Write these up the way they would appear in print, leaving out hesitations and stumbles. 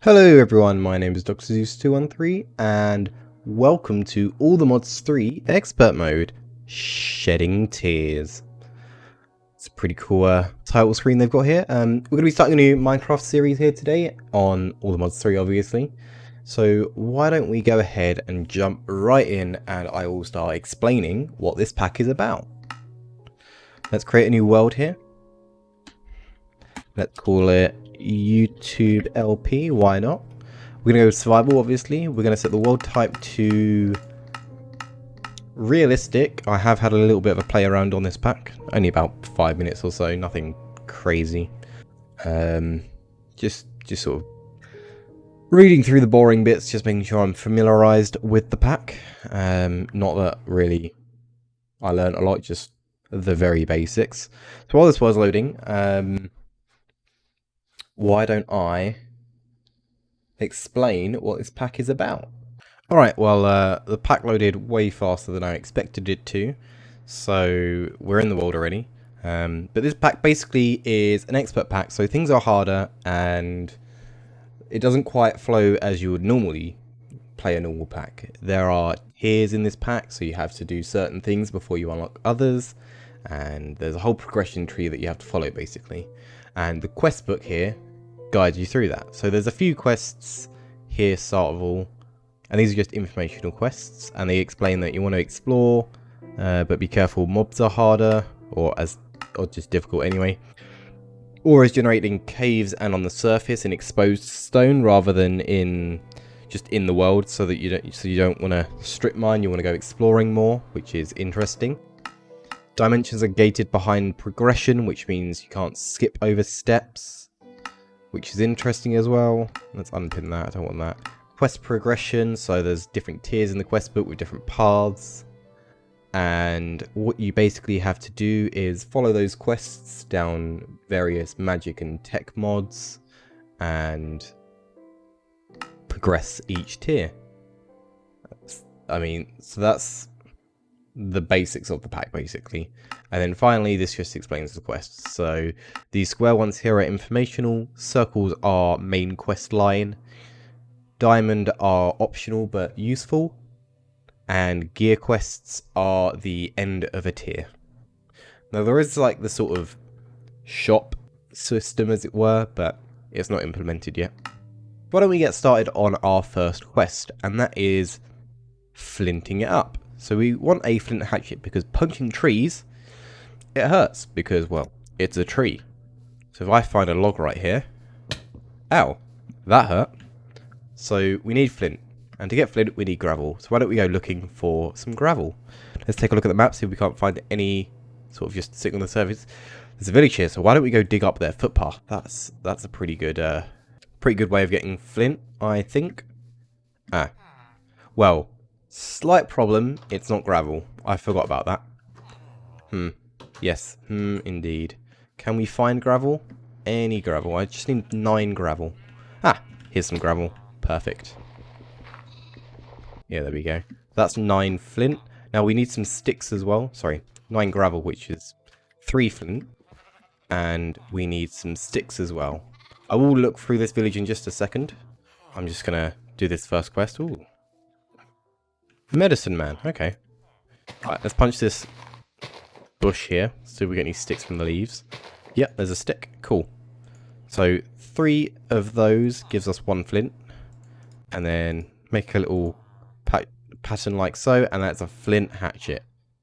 Hello everyone, my name is Dr. Zeus213 and welcome to All the Mods 3 Expert Mode, Shedding Tears. It's a pretty cool title screen they've got here. We're going to be starting a new Minecraft series here today on All the Mods 3 obviously. So why don't we go ahead and jump right in and I will start explaining what this pack is about. Let's create a new world here. Let's call it YouTube LP, why not? We're going to go survival, obviously. We're going to set the world type to realistic. I have had a little bit of a play around on this pack. Only about 5 minutes or so, nothing crazy. Just sort of reading through the boring bits, just making sure I'm familiarized with the pack. Not that really I learned a lot, just the very basics. So while this was loading, why don't I explain what this pack is about? Alright, well, the pack loaded way faster than I expected it to, so we're in the world already. But this pack basically is an expert pack, so things are harder and it doesn't quite flow as you would normally play a normal pack. There are tiers in this pack, so you have to do certain things before you unlock others, and there's a whole progression tree that you have to follow basically. And the quest book here guides you through that. So there's a few quests here, start of all, and these are just informational quests, and they explain that you want to explore, but be careful, mobs are harder, or just difficult anyway. Ore is generated in caves and on the surface in exposed stone rather than just in the world, so that you don't want to strip mine, you want to go exploring more, which is interesting. Dimensions are gated behind progression, which means you can't skip over steps, which is interesting as well. Let's unpin that, I don't want that. Quest progression, so there's different tiers in the quest book with different paths. And what you basically have to do is follow those quests down various magic and tech mods and progress each tier. So that's the basics of the pack basically. And then finally this just explains the quests. So these square ones here are informational, circles are main quest line, diamond are optional but useful, and gear quests are the end of a tier. Now there is like the sort of shop system as it were, but it's not implemented yet. Why don't we get started on our first quest, and that is flinting it up. So we want a flint hatchet because punching trees, it hurts because, well, it's a tree. So if I find a log right here, ow, that hurt. So we need flint, and to get flint we need gravel. So why don't we go looking for some gravel? Let's take a look at the map, see if we can't find any sort of just sitting on the surface. There's a village here, so why don't we go dig up their footpath? That's a pretty good way of getting flint, I think. Well, slight problem, it's not gravel. I forgot about that. Yes, indeed. Can we find gravel? Any gravel? I just need 9 gravel. Here's some gravel. Perfect. Yeah, there we go. That's 9 flint. Now we need some sticks as well. Sorry, 9 gravel, which is 3 flint. And we need some sticks as well. I will look through this village in just a second. I'm just gonna do this first quest. Ooh. Medicine man, okay. Alright, let's punch this bush here. See if we get any sticks from the leaves. Yep, there's a stick. Cool. So 3 of those gives us 1 flint. And then make a little pattern like so, and that's a flint hatchet.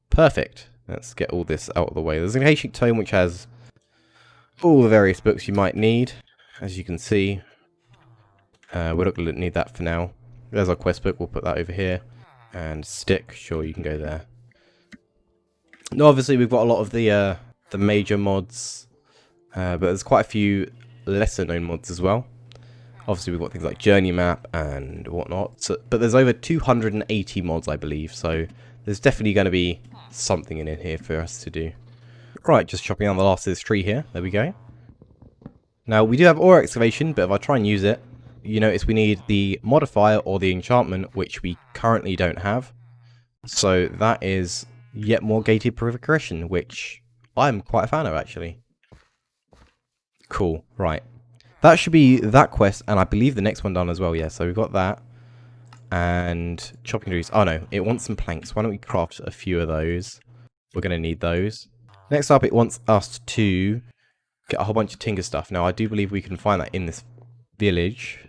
Perfect. Let's get all this out of the way. There's an ancient tome which has all the various books you might need, as you can see. We're not going to need that for now. There's our quest book, we'll put that over here. And stick, sure, you can go there. Now obviously we've got a lot of the major mods, but there's quite a few lesser known mods as well. Obviously we've got things like Journey Map and whatnot, but there's over 280 mods I believe, so there's definitely going to be something in here for us to do. Right, just chopping down the last of this tree here, there we go. Now we do have ore excavation, but if I try and use it, you notice we need the modifier or the enchantment, which we currently don't have. So that is yet more gated progression, which I'm quite a fan of actually. Cool, right. that should be that quest, and I believe the next one done as well. Yeah, so we've got that. And chopping trees. Oh no, it wants some planks. Why don't we craft a few of those? We're going to need those. Next up, it wants us to get a whole bunch of tinker stuff. Now, I do believe we can find that in this village.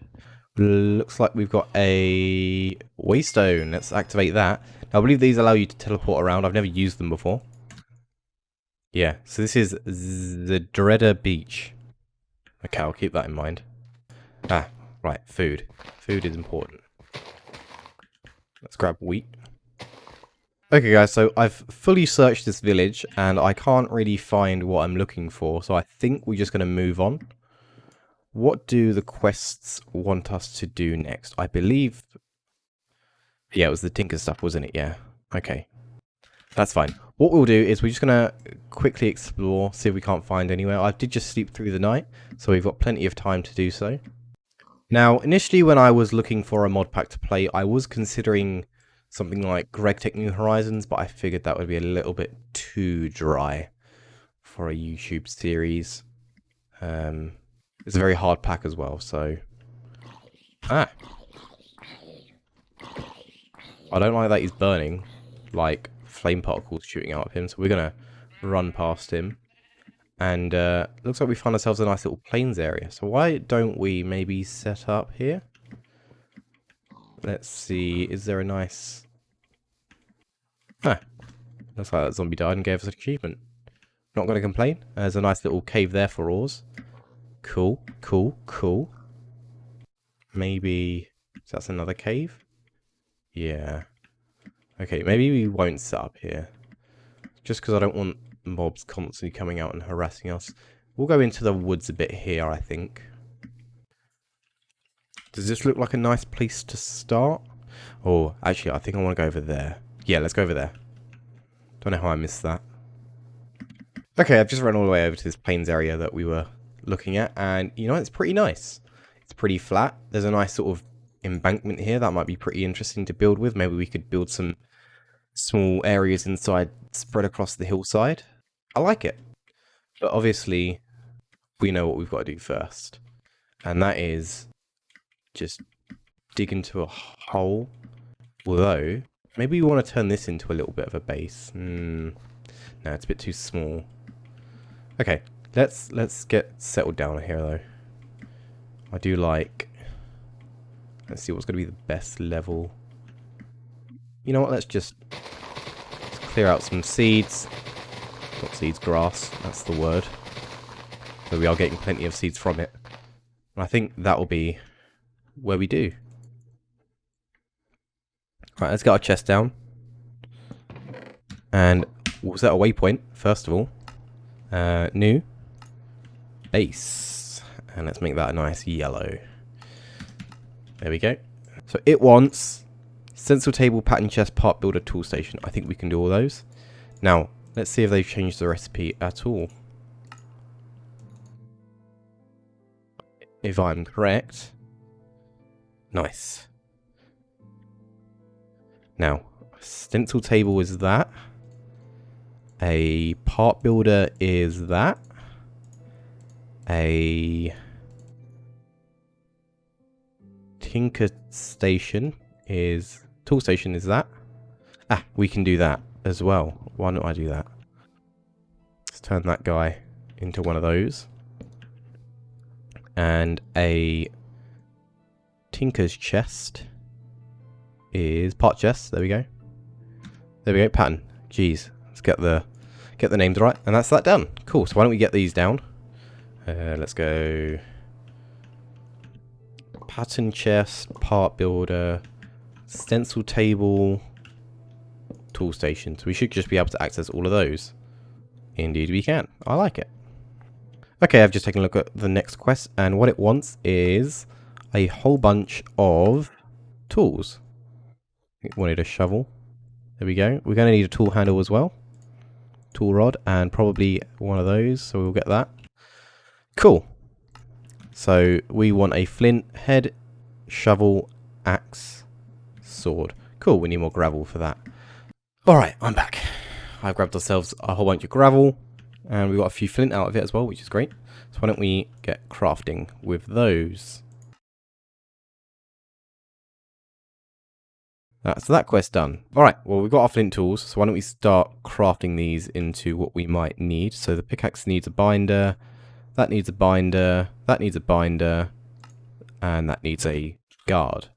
Looks like we've got a waystone. Let's activate that. Now, I believe these allow you to teleport around. I've never used them before. Yeah, so this is the Dredder Beach. Okay, I'll keep that in mind. Ah, right, food. Food is important. Let's grab wheat. Okay guys, so I've fully searched this village and I can't really find what I'm looking for, so I think we're just going to move on. What do the quests want us to do next? I believe... Yeah, it was the tinker stuff, wasn't it? Yeah. Okay. That's fine. What we'll do is we're just going to quickly explore, see if we can't find anywhere. I did just sleep through the night, so we've got plenty of time to do so. Now, initially when I was looking for a mod pack to play, I was considering something like GregTech New Horizons, but I figured that would be a little bit too dry for a YouTube series. It's a very hard pack as well, so... Ah! I don't like that he's burning, like flame particles shooting out of him, so we're going to run past him. And looks like we found ourselves a nice little plains area. So why don't we maybe set up here? Let's see, is there a nice... Ah, looks like that zombie died and gave us an achievement. Not going to complain. There's a nice little cave there for ores. Cool, cool, cool. Maybe that's another cave? Yeah. Okay, maybe we won't set up here. Just because I don't want mobs constantly coming out and harassing us. We'll go into the woods a bit here, I think. Does this look like a nice place to start? Oh, actually, I think I want to go over there. Yeah, let's go over there. Don't know how I missed that. Okay, I've just run all the way over to this plains area that we were looking at, and you know, it's pretty nice. It's pretty flat. There's a nice sort of embankment here that might be pretty interesting to build with. Maybe we could build some small areas inside spread across the hillside. I like it. But obviously, we know what we've got to do first. And that is just dig into a hole. Although, maybe we want to turn this into a little bit of a base. No, it's a bit too small. Okay, let's get settled down here though. I do like... Let's see what's going to be the best level. You know what, let's clear out some seeds. Not seeds, grass, that's the word. So we are getting plenty of seeds from it. And I think that will be where we do. Right, let's get our chest down. And we'll set a waypoint, first of all. New. Base. And let's make that a nice yellow. There we go. So it wants stencil table, pattern chest, part builder, tool station. I think we can do all those. Now, let's see if they've changed the recipe at all. If I'm correct. Nice. Now, stencil table is that. A part builder is that. A tinker station is... Tool station is that. Ah, we can do that as well. Why don't I do that? Let's turn that guy into one of those. And a tinker's chest is part chest. There we go. There we go. Pattern. Jeez. Let's get the names right. And that's that done. Cool. So why don't we get these down? Let's go. Pattern chest, part builder, stencil table, tool station. So we should just be able to access all of those. Indeed we can. I like it. Okay, I've just taken a look at the next quest, and what it wants is a whole bunch of tools. It wanted a shovel. There we go. We're going to need a tool handle as well. Tool rod, and probably one of those, so we'll get that. Cool. So we want a flint, head, shovel, axe, sword. Cool, we need more gravel for that. Alright, I'm back. I've grabbed ourselves a whole bunch of gravel. And we got a few flint out of it as well, which is great. So why don't we get crafting with those? So that quest done. Alright, well we've got our flint tools, so why don't we start crafting these into what we might need. So the pickaxe needs a binder, that needs a binder, that needs a binder, and that needs a guard.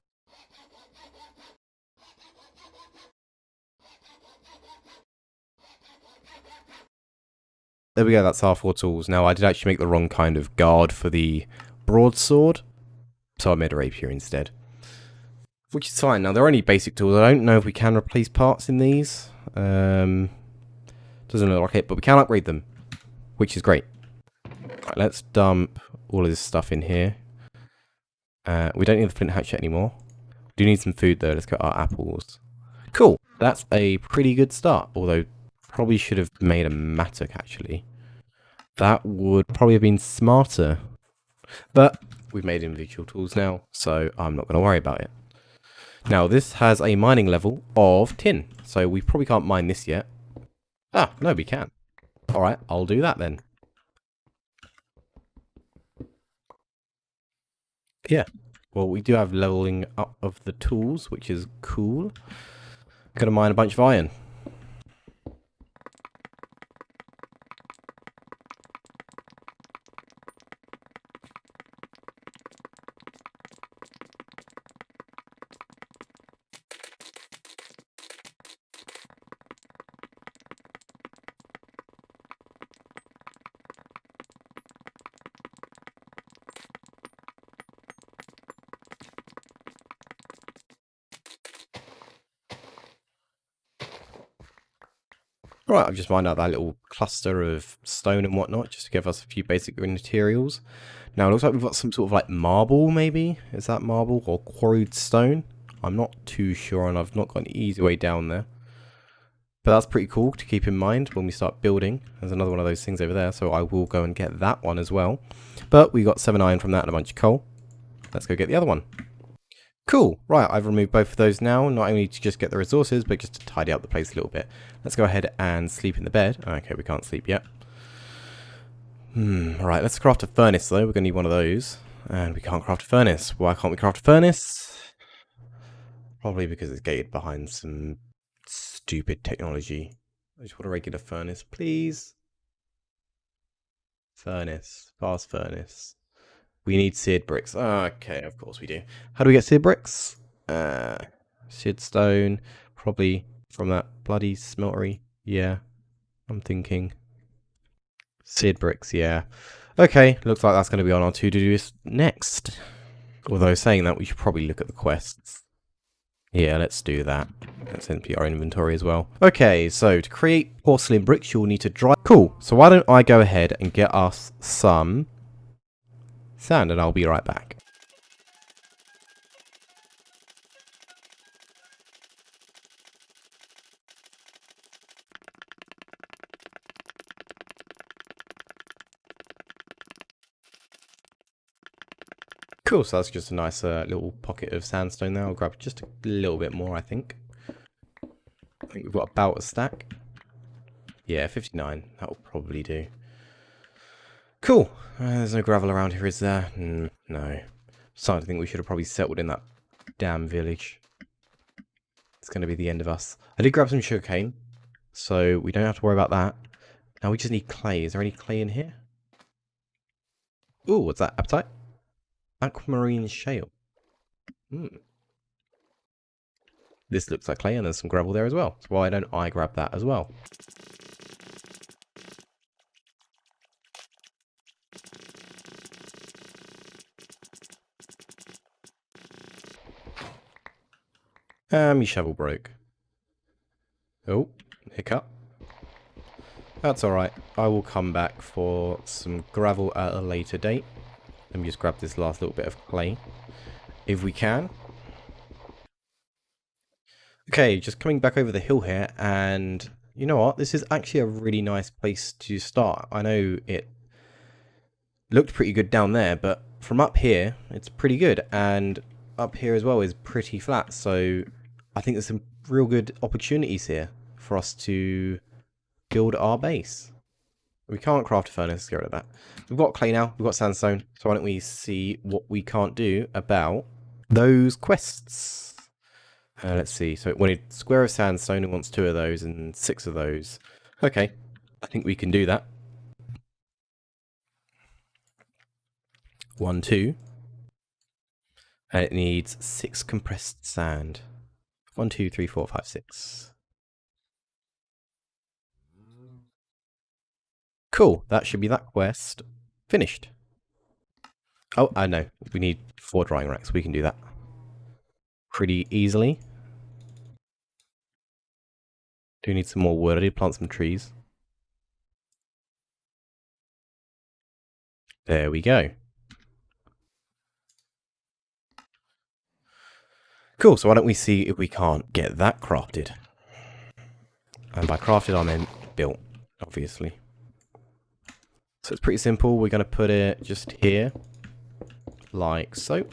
There we go, that's our 4 tools. Now I did actually make the wrong kind of guard for the broadsword, so I made a rapier instead. Which is fine. Now, they're only basic tools. I don't know if we can replace parts in these. Doesn't look like it, but we can upgrade them, which is great. Right, let's dump all of this stuff in here. We don't need the flint hatchet anymore. We do need some food, though. Let's get our apples. Cool. That's a pretty good start, although probably should have made a mattock, actually. That would probably have been smarter. But we've made individual tools now, so I'm not going to worry about it. Now, this has a mining level of tin, so we probably can't mine this yet. Ah, no, we can. Alright, I'll do that then. Yeah, well, we do have leveling up of the tools, which is cool. Gonna mine a bunch of iron. Right, I've just mined out that little cluster of stone and whatnot, just to give us a few basic materials. Now, it looks like we've got some sort of like marble, maybe? Is that marble or quarried stone? I'm not too sure, and I've not got an easy way down there. But that's pretty cool to keep in mind when we start building. There's another one of those things over there, so I will go and get that one as well. But we got 7 iron from that and a bunch of coal. Let's go get the other one. Cool. Right, I've removed both of those now, not only to just get the resources, but just to tidy up the place a little bit. Let's go ahead and sleep in the bed. Okay, we can't sleep yet. Right, let's craft a furnace, though. We're going to need one of those. And we can't craft a furnace. Why can't we craft a furnace? Probably because it's gated behind some stupid technology. I just want a regular furnace, please. Furnace. Fast furnace. We need seared bricks. Okay, of course we do. How do we get seared bricks? Seared stone. Probably from that bloody smeltery. Yeah, I'm thinking. Seared bricks, yeah. Okay, looks like that's going to be on our to-do list next. Although saying that, we should probably look at the quests. Yeah, let's do that. Let's empty our inventory as well. Okay, so to create porcelain bricks, you'll need to dry... Cool, so why don't I go ahead and get us some sand, and I'll be right back. Cool, so that's just a nice little pocket of sandstone there. I'll grab just a little bit more, I think. I think we've got about a stack. Yeah, 59. That'll probably do. Cool. There's no gravel around here, is there? No. Starting to think we should have probably settled in that damn village. It's going to be the end of us. I did grab some sugarcane, so we don't have to worry about that. Now we just need clay. Is there any clay in here? Ooh, what's that? Apatite? Aquamarine shale. This looks like clay, and there's some gravel there as well. So why don't I grab that as well? My shovel broke. Oh, hiccup. That's alright. I will come back for some gravel at a later date. Let me just grab this last little bit of clay, if we can. Okay, just coming back over the hill here, and you know what? This is actually a really nice place to start. I know it looked pretty good down there, but from up here, it's pretty good. And up here as well is pretty flat, so I think there's some real good opportunities here for us to build our base. We can't craft a furnace. Let's get rid of that. We've got clay now. We've got sandstone. So why don't we see what we can't do about those quests? Let's see. So it wanted square of sandstone. It wants 2 of those and 6 of those. Okay. I think we can do that. 1, 2. And it needs 6 compressed sand. 1, 2, 3, 4, 5, 6. Cool. That should be that quest finished. Oh, I know. We need 4 drying racks. We can do that pretty easily. Do need some more wood. I did plant some trees. There we go. Cool, so why don't we see if we can't get that crafted. And by crafted I meant built, obviously. So it's pretty simple. We're going to put it just here, like so.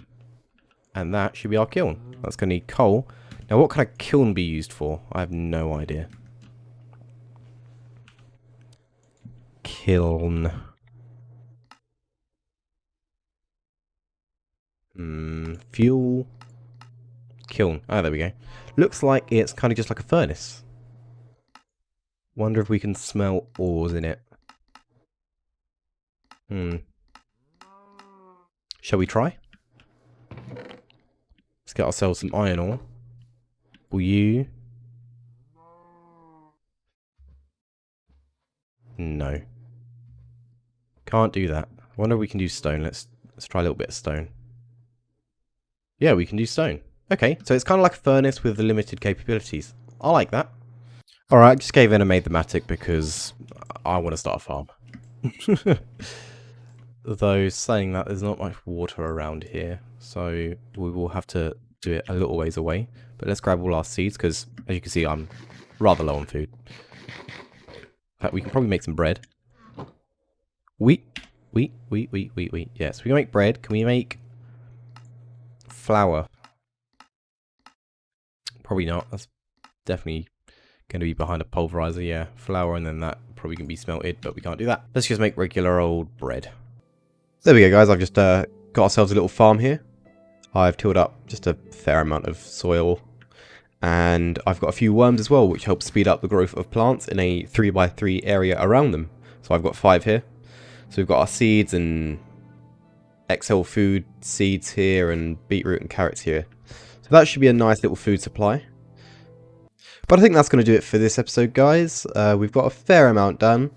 And that should be our kiln. That's going to need coal. Now what can a kiln be used for? I have no idea. Kiln. Fuel. Kiln. Ah, there we go. Looks like it's kind of just like a furnace. Wonder if we can smelt ores in it. Shall we try? Let's get ourselves some iron ore. Will you? No. Can't do that. I wonder if we can do stone. Let's try a little bit of stone. Yeah, we can do stone. Okay, so it's kind of like a furnace with limited capabilities. I like that. Alright, I just gave in and made the Matic because I want to start a farm. Though, saying that, there's not much water around here, so we will have to do it a little ways away. But let's grab all our seeds, because, as you can see, I'm rather low on food. In fact, we can probably make some bread. Wheat. Yes, we can make bread. Can we make flour? Probably not. That's definitely going to be behind a pulverizer. Yeah, flour, and then that probably can be smelted, but we can't do that. Let's just make regular old bread. There we go, guys. I've just got ourselves a little farm here. I've tilled up just a fair amount of soil, and I've got a few worms as well, which helps speed up the growth of plants in a 3x3 area around them. So I've got 5 here. So we've got our seeds and XL food seeds here, and beetroot and carrots here. So that should be a nice little food supply. But I think that's going to do it for this episode, guys. We've got a fair amount done.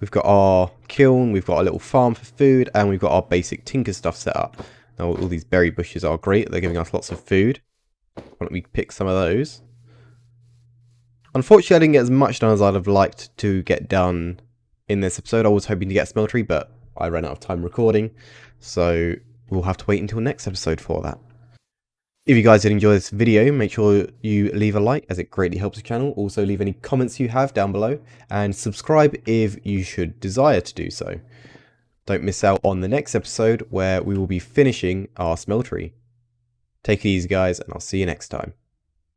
We've got our kiln, we've got a little farm for food, and we've got our basic tinker stuff set up. Now all these berry bushes are great. They're giving us lots of food. Why don't we pick some of those? Unfortunately, I didn't get as much done as I'd have liked to get done in this episode. I was hoping to get a smeltery, but I ran out of time recording. So we'll have to wait until next episode for that. If you guys did enjoy this video, make sure you leave a like, as it greatly helps the channel. Also leave any comments you have down below, and subscribe if you should desire to do so. Don't miss out on the next episode where we will be finishing our smeltery. Take it easy, guys, and I'll see you next time.